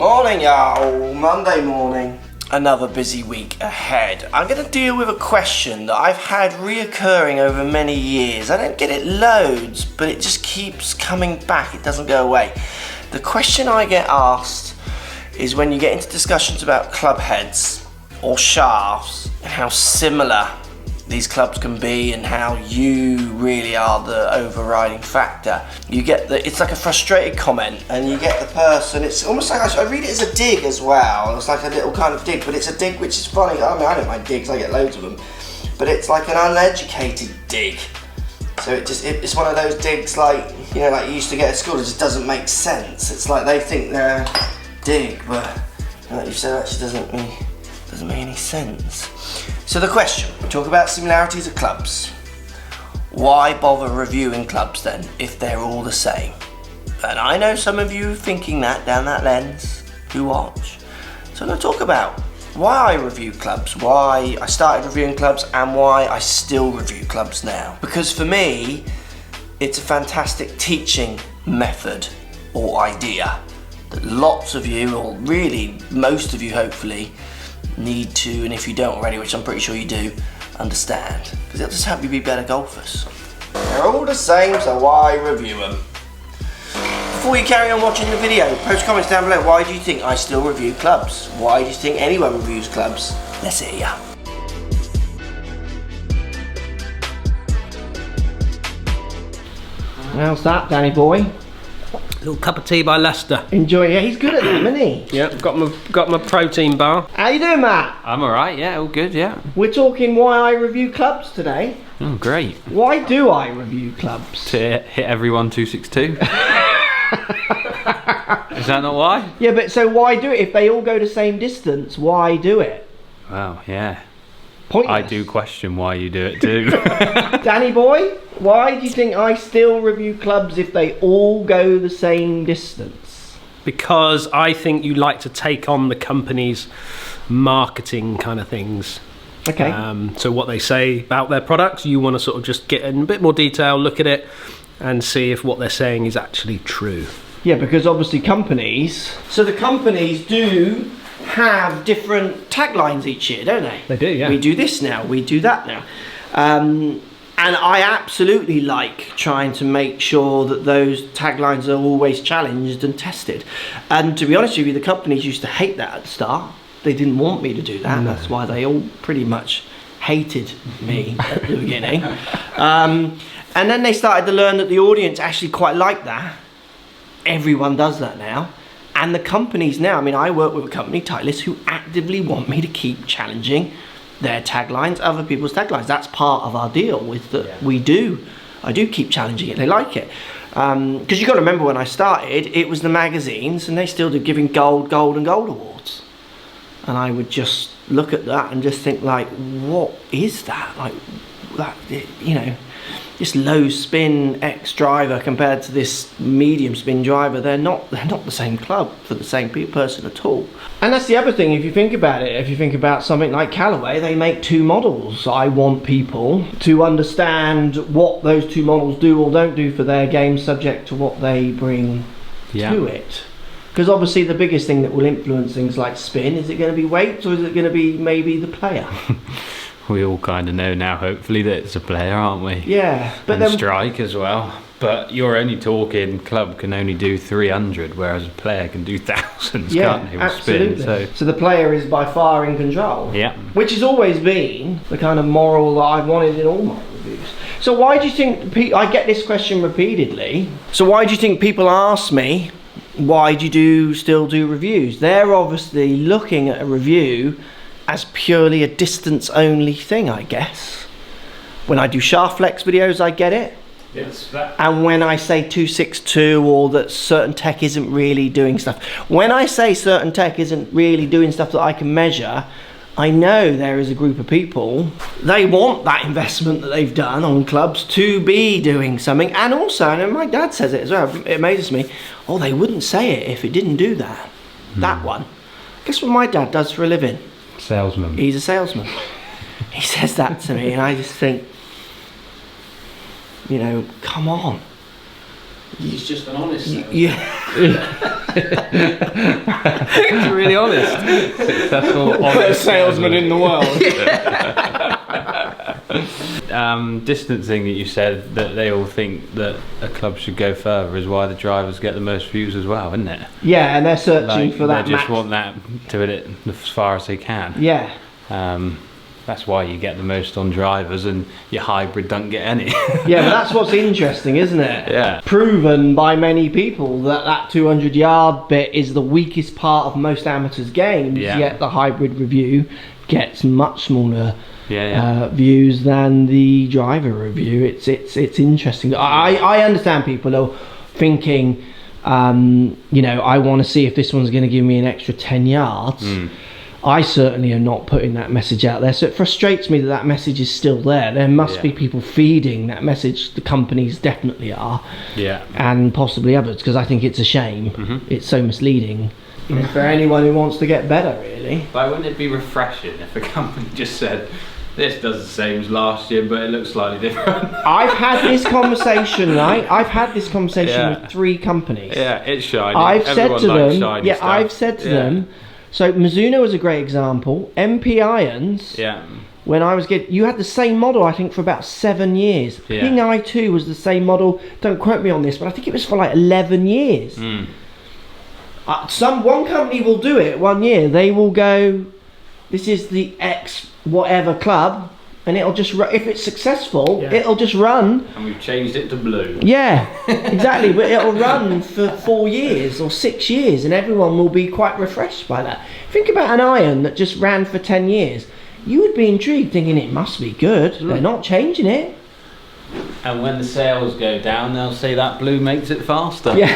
Morning, y'all. Monday morning. Another busy week ahead. I'm going to deal with a question that I've had reoccurring over many years. I don't get it loads, but it just keeps coming back. It doesn't go away. The question I get asked is when you get into discussions about club heads or shafts and how similar these clubs can be and how you really are the overriding factor. You get it's like a frustrated comment, and you get the person, it's almost like, I read it as a dig as well. It's like a little kind of dig, but it's a dig which is funny. I mean, I don't mind digs, I get loads of them, but it's like an uneducated dig. So it's one of those digs like, you know, like you used to get at school, it just doesn't make sense. It's like they think they're a dig, but like you said, actually doesn't make any sense. So the question, we talk about similarities of clubs. Why bother reviewing clubs then, if they're all the same? And I know some of you thinking that down that lens, who watch. So I'm going to talk about why I review clubs, why I started reviewing clubs, and why I still review clubs now. Because for me, it's a fantastic teaching method or idea that lots of you, or really most of you hopefully, need to, and if you don't already, which I'm pretty sure you do, understand. Because it'll just help you be better golfers. They're all the same, so why review them? Before you carry on watching the video, post comments down below. Why do you think I still review clubs? Why do you think anyone reviews clubs? Let's hear ya. How's that, Danny boy? Little cup of tea by Lester. Enjoy it. He's good at them, isn't he? Yeah, got my protein bar. How you doing, Matt? I'm alright, yeah, all good, yeah. We're talking why I review clubs today. Oh, great. Why do I review clubs? To hit everyone 262. Is that not why? Yeah, but so why do it? If they all go the same distance, why do it? Wow, yeah. Pointless. I do question why you do it too. Danny boy, why do you think I still review clubs if they all go the same distance? Because I think you like to take on the company's marketing kind of things. Okay. So what they say about their products, you want to sort of just get in a bit more detail, look at it, and see if what they're saying is actually true. Yeah, because obviously so the companies do have different taglines each year, don't they? They do, yeah. We do this now, we do that now. And I absolutely like trying to make sure that those taglines are always challenged and tested. And to be honest with you, the companies used to hate that at the start. They didn't want me to do that. No. That's why they all pretty much hated me at the beginning. And then they started to learn that the audience actually quite liked that. Everyone does that now. And the companies now, I mean, I work with a company, Titleist, who actively want me to keep challenging their taglines, other people's taglines. That's part of our deal with that. Yeah. I do keep challenging it. They like it. Because you've got to remember when I started, it was the magazines, and they still do giving gold awards. And I would just look at that and just think, like, what is that? Like, that, you know, this low spin X driver compared to this medium spin driver, they're not the same club for the same person at all. And that's the other thing, if you think about it, if you think about something like Callaway, they make two models. I want people to understand what those two models do or don't do for their game, subject to what they bring to it. Because obviously the biggest thing that will influence things like spin, is it going to be weight or is it going to be maybe the player? We all kind of know now, hopefully, that it's a player, aren't we? Yeah. But then strike as well. But you're only talking club can only do 300, whereas a player can do thousands, can't he? Absolutely. Spin, so the player is by far in control. Yeah. Which has always been the kind of moral that I've wanted in all my reviews. So why do you think, I get this question repeatedly, so why do you think people ask me, why do you still do reviews? They're obviously looking at a review as purely a distance only thing, I guess. When I do shaft flex videos, I get it. Yes. And when I say 262 or that certain tech isn't really doing stuff, when I say certain tech isn't really doing stuff that I can measure, I know there is a group of people, they want that investment that they've done on clubs to be doing something. And also, and my dad says it as well, it amazes me, oh, they wouldn't say it if it didn't do that. That one. Guess what my dad does for a living? Salesman. He's a salesman. He says that to me and I just think, you know, come on. He's just an honest salesman. Yeah. Really honest. Successful, honest salesman in the world. Distancing that you said that they all think that a club should go further is why the drivers get the most views as well, isn't it? Yeah, and they're searching for that. They just want that to hit it as far as they can. Yeah. That's why you get the most on drivers, and your hybrid don't get any. Yeah, but that's what's interesting, isn't it? Yeah. Proven by many people that 200-yard bit is the weakest part of most amateurs' games, yet the hybrid review gets much smaller views than the driver review. It's interesting. I understand people are thinking, I want to see if this one's going to give me an extra 10 yards. I certainly am not putting that message out there, so it frustrates me that message is still there. There must be people feeding that message. The companies definitely are, and possibly others, because I think it's a shame. It's so misleading. For anyone who wants to get better, really. Why wouldn't it be refreshing if a company just said, this does the same as last year, but it looks slightly different? I've had this conversation, right? I've had this conversation with 3 companies. Yeah, it's shiny. I've Everyone said to likes them, shiny stuff. I've said to them, so Mizuno is a great example. MP Irons, when I was you had the same model, I think, for about 7 years. Ping I2 was the same model, don't quote me on this, but I think it was for like 11 years. One company will do it 1 year. They will go, this is the X whatever club, and it'll just if it's successful, it'll just run. And we've changed it to blue. Yeah, exactly. But it'll run for 4 years or 6 years, and everyone will be quite refreshed by that. Think about an iron that just ran for 10 years. You would be intrigued, thinking it must be good. They're not changing it. And when the sales go down, they'll say that blue makes it faster. Yeah.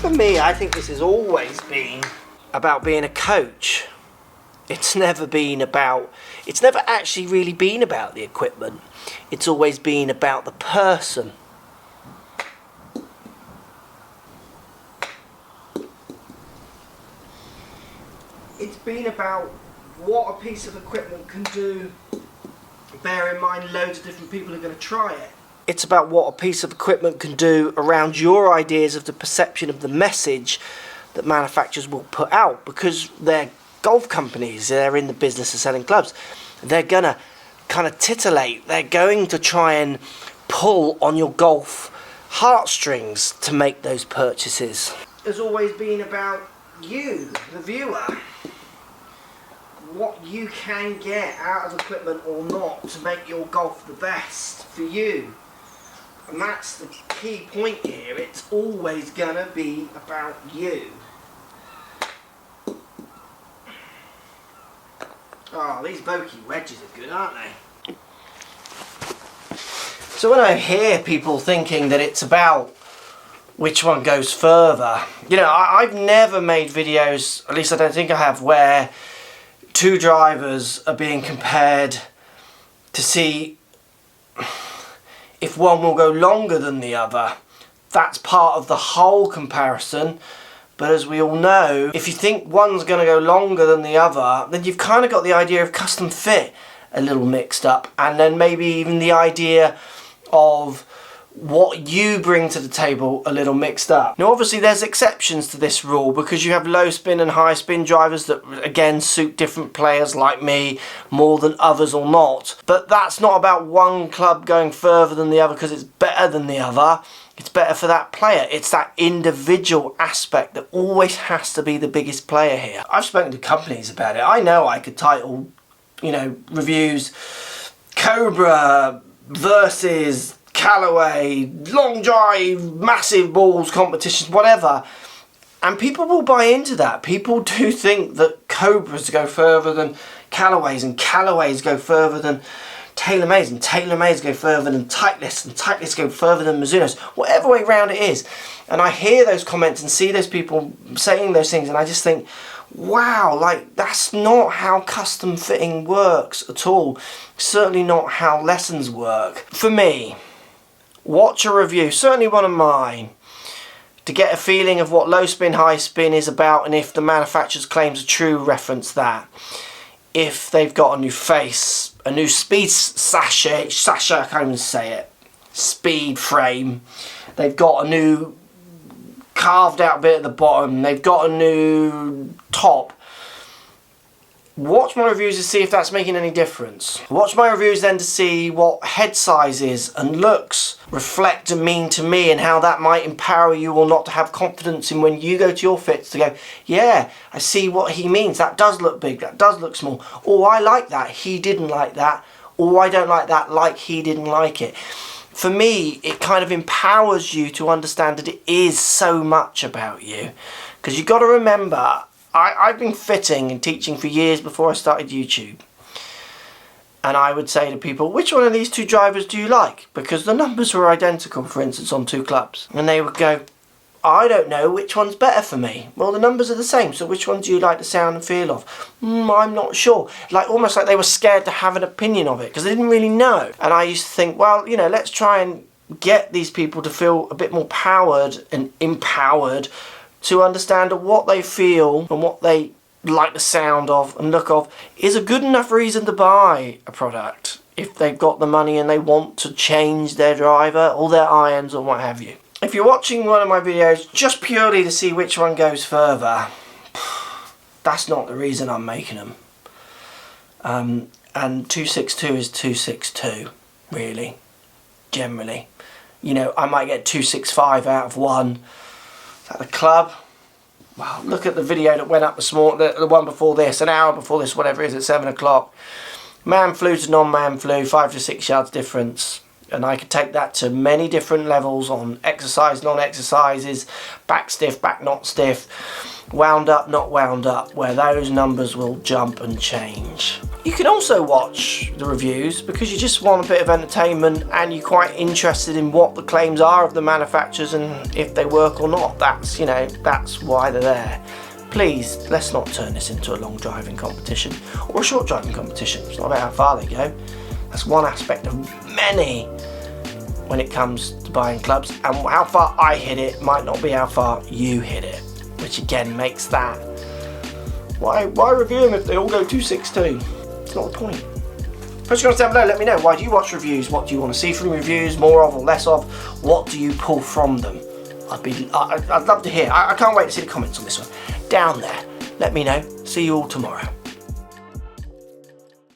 For me, I think this has always been about being a coach. It's never actually really been about the equipment. It's always been about the person. It's been about what a piece of equipment can do. Bear in mind, loads of different people are going to try it. It's about what a piece of equipment can do around your ideas of the perception of the message that manufacturers will put out, because they're golf companies, they're in the business of selling clubs. They're going to kind of titillate, they're going to try and pull on your golf heartstrings to make those purchases. It's always been about you, the viewer. What you can get out of equipment or not to make your golf the best for you. And that's the key point here. It's always gonna be about you. Oh, these Vokey wedges are good, aren't they? So when I hear people thinking that it's about which one goes further, I've never made videos, at least I don't think I have, where 2 drivers are being compared to see if one will go longer than the other. That's part of the whole comparison. But as we all know, if you think one's going to go longer than the other, then you've kind of got the idea of custom fit a little mixed up, and then maybe even the idea of what you bring to the table a little mixed up. Now obviously there's exceptions to this rule, because you have low spin and high spin drivers that again suit different players like me more than others or not. But that's not about one club going further than the other because it's better than the other. It's better for that player. It's that individual aspect that always has to be the biggest player here. I've spoken to companies about it. I know I could title, reviews Cobra versus Callaway, long drive, massive balls competitions, whatever, and people will buy into that. People do think that Cobras go further than Callaways, and Callaways go further than TaylorMades, and TaylorMades go further than Titleist, and Titleist go further than Mizunos, whatever way round it is. And I hear those comments and see those people saying those things, and I just think, wow, that's not how custom fitting works at all. Certainly not how lessons work. For me, watch a review, certainly one of mine, to get a feeling of what low spin, high spin is about, and if the manufacturer's claims are true, reference that. If they've got a new face, a new speed sasha, I can't even say it, speed frame, they've got a new carved out bit at the bottom, they've got a new top, watch my reviews to see if that's making any difference. Watch my reviews then to see what head sizes and looks reflect and mean to me, and how that might empower you or not to have confidence in when you go to your fits to go, yeah, I see what he means, that does look big, that does look small, or I like that, he didn't like that, or I don't like that, like he didn't like it. For me, it kind of empowers you to understand that it is so much about you. Because you've got to remember, I've been fitting and teaching for years before I started YouTube. And I would say to people, which one of these two drivers do you like? Because the numbers were identical, for instance, on two clubs. And they would go, I don't know which one's better for me. Well, the numbers are the same, so which one do you like the sound and feel of? I'm not sure. Like, almost like they were scared to have an opinion of it, because they didn't really know. And I used to think, well, you know, let's try and get these people to feel a bit more powered and empowered to understand what they feel and what they like the sound of and look of is a good enough reason to buy a product if they've got the money and they want to change their driver or their irons or what have you. If you're watching one of my videos just purely to see which one goes further, that's not the reason I'm making them. And 262 is 262, really, generally. You know, I might get 265 out of one. At the club, wow, look at the video that went up this morning, the one before this, an hour before this, whatever it is, at 7 o'clock. Man flu to non-man flu, 5 to 6 yards difference. And I could take that to many different levels on exercise, non-exercises, back stiff, back not stiff, wound up, not wound up, where those numbers will jump and change. You can also watch the reviews because you just want a bit of entertainment and you're quite interested in what the claims are of the manufacturers and if they work or not. That's, you know, that's why they're there. Please, let's not turn this into a long driving competition or a short driving competition. It's not about how far they go. That's one aspect of many when it comes to buying clubs, and how far I hit it might not be how far you hit it, which again makes that, why review them if they all go 262? It's not the point. Post your comments down below, let me know, why do you watch reviews? What do you want to see from reviews, more of or less of? What do you pull from them? I'd love to hear. I can't wait to see the comments on this one. Down there, let me know. See you all tomorrow.